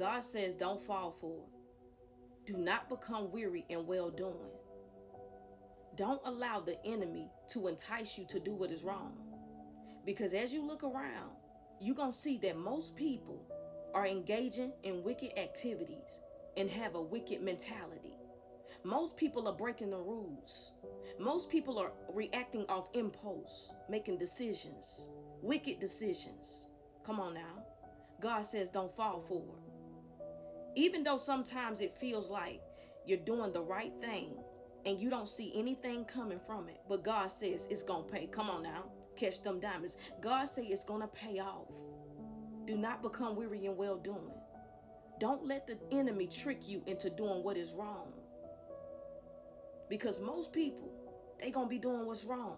God says don't fall for it. Do not become weary in well-doing. Don't allow the enemy to entice you to do what is wrong. Because as you look around, you're going to see that most people are engaging in wicked activities and have a wicked mentality. Most people are breaking the rules. Most people are reacting off impulse, making decisions, wicked decisions. Come on now. God says don't fall for it. Even though sometimes it feels like you're doing the right thing and you don't see anything coming from it, but God says it's going to pay. Come on now. Catch them diamonds. God says it's going to pay off. Do not become weary in well-doing. Don't let the enemy trick you into doing what is wrong. Because most people, they going to be doing what's wrong.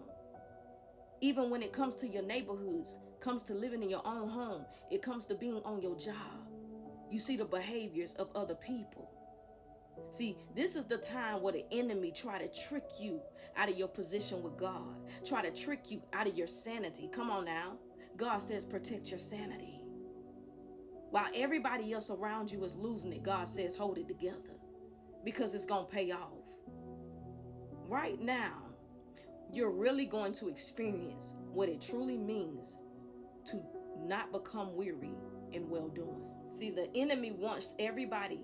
Even when it comes to your neighborhoods, comes to living in your own home, it comes to being on your job. You see the behaviors of other people. See, this is the time where the enemy try to trick you out of your position with God. Try to trick you out of your sanity. Come on now. God says protect your sanity. While everybody else around you is losing it, God says hold it together. Because it's going to pay off. Right now, you're really going to experience what it truly means to not become weary in well-doing. See, the enemy wants everybody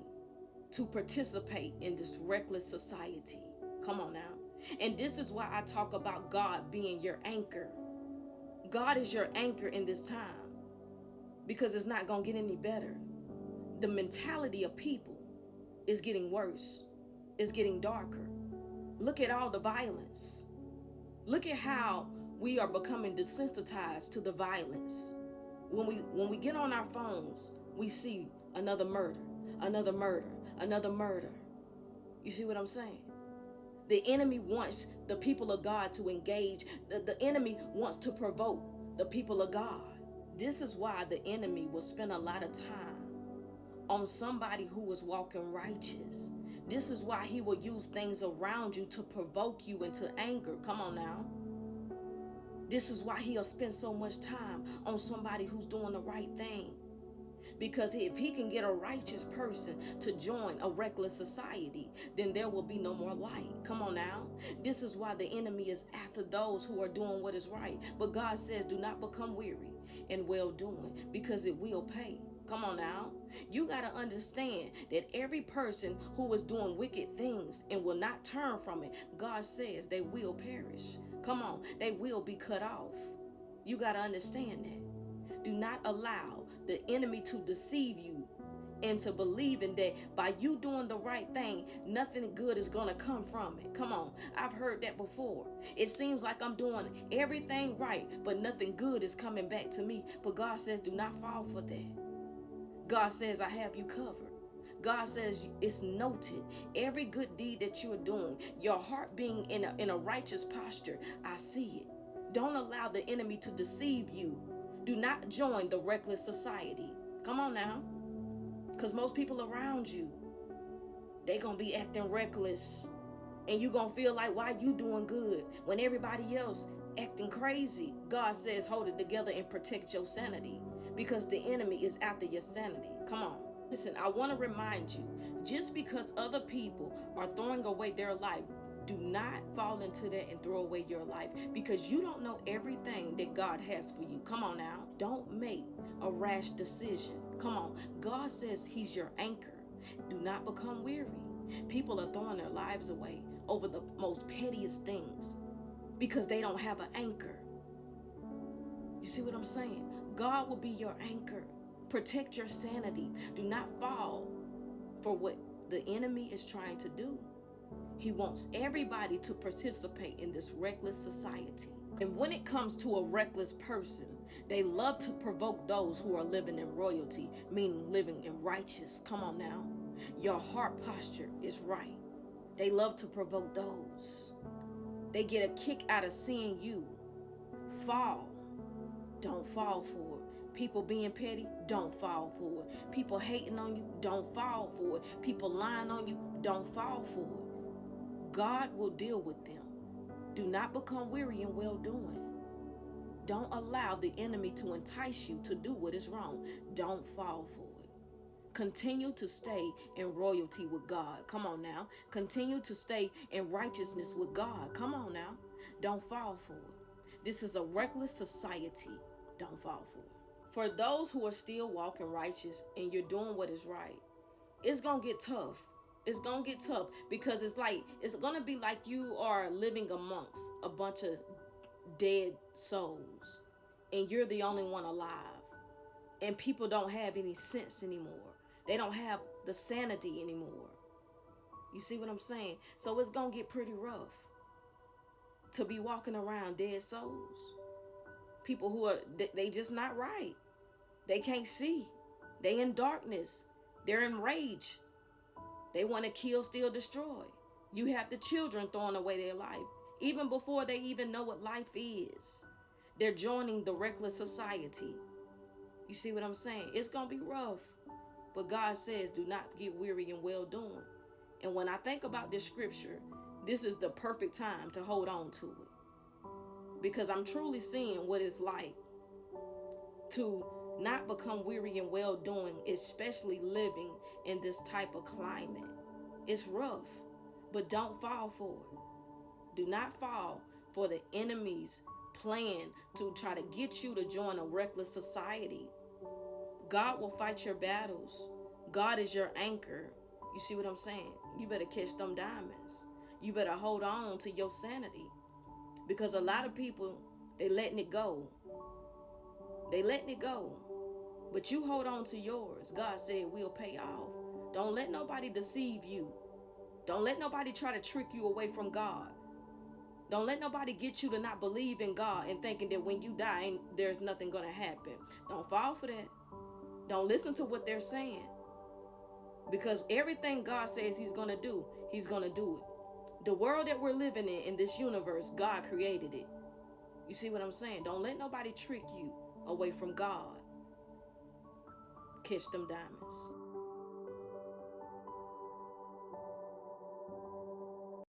to participate in this reckless society. Come on now. And this is why I talk about God being your anchor. God is your anchor in this time because it's not going to get any better. The mentality of people is getting worse. It's getting darker. Look at all the violence. Look at how we are becoming desensitized to the violence. When we get on our phones, we see another murder, another murder, another murder. You see what I'm saying? The enemy wants the people of God to engage. The enemy wants to provoke the people of God. This is why the enemy will spend a lot of time on somebody who is walking righteous. This is why he will use things around you to provoke you into anger. Come on now. This is why he'll spend so much time on somebody who's doing the right thing. Because if he can get a righteous person to join a reckless society, then there will be no more light. Come on now. This is why the enemy is after those who are doing what is right. But God says do not become weary in well-doing because it will pay. Come on now. You got to understand that every person who is doing wicked things and will not turn from it, God says they will perish. Come on. They will be cut off. You got to understand that. Do not allow the enemy to deceive you into believing that by you doing the right thing, nothing good is going to come from it. Come on. I've heard that before. It seems like I'm doing everything right, but nothing good is coming back to me. But God says do not fall for that. God says, I have you covered. God says it's noted. Every good deed that you're doing, your heart being in a righteous posture, I see it. Don't allow the enemy to deceive you. Do not join the reckless society. Come on now. Because most people around you, they going to be acting reckless. And you going to feel like, why you doing good when everybody else acting crazy? God says, hold it together and protect your sanity. Because the enemy is after your sanity. Come on. Listen, I want to remind you, just because other people are throwing away their life, do not fall into that and throw away your life. Because you don't know everything that God has for you. Come on now. Don't make a rash decision. Come on. God says he's your anchor. Do not become weary. People are throwing their lives away over the most pettiest things because they don't have an anchor. You see what I'm saying? God will be your anchor. Protect your sanity. Do not fall for what the enemy is trying to do. He wants everybody to participate in this reckless society. And when it comes to a reckless person, they love to provoke those who are living in royalty, meaning living in righteous. Come on now. Your heart posture is right. They love to provoke those. They get a kick out of seeing you fall. Don't fall for it. People being petty, don't fall for it. People hating on you, don't fall for it. People lying on you, don't fall for it. God will deal with them. Do not become weary in well-doing. Don't allow the enemy to entice you to do what is wrong. Don't fall for it. Continue to stay in royalty with God. Come on now. Continue to stay in righteousness with God. Come on now. Don't fall for it. This is a reckless society. Don't fall for it. For those who are still walking righteous and you're doing what is right, it's going to get tough. It's going to get tough because it's going to be like you are living amongst a bunch of dead souls and you're the only one alive. And people don't have any sense anymore. They don't have the sanity anymore. You see what I'm saying? So it's going to get pretty rough to be walking around dead souls. People who are, they just not right. They can't see. They in darkness. They're in rage. They want to kill, steal, destroy. You have the children throwing away their life, even before they even know what life is. They're joining the reckless society. You see what I'm saying? It's going to be rough. But God says, do not get weary in well doing. And when I think about this scripture, this is the perfect time to hold on to it. Because I'm truly seeing what it's like to not become weary in well doing, especially living in this type of climate. It's rough, but don't fall for it. Do not fall for the enemy's plan to try to get you to join a reckless society. God will fight your battles. God is your anchor. You see what I'm saying? You better catch them diamonds. You better hold on to your sanity. Because a lot of people, they letting it go. They letting it go. But you hold on to yours. God said we'll pay off. Don't let nobody deceive you. Don't let nobody try to trick you away from God. Don't let nobody get you to not believe in God and thinking that when you die, there's nothing going to happen. Don't fall for that. Don't listen to what they're saying. Because everything God says he's going to do, he's going to do it. The world that we're living in this universe, God created it. You see what I'm saying? Don't let nobody trick you away from God. Catch them diamonds.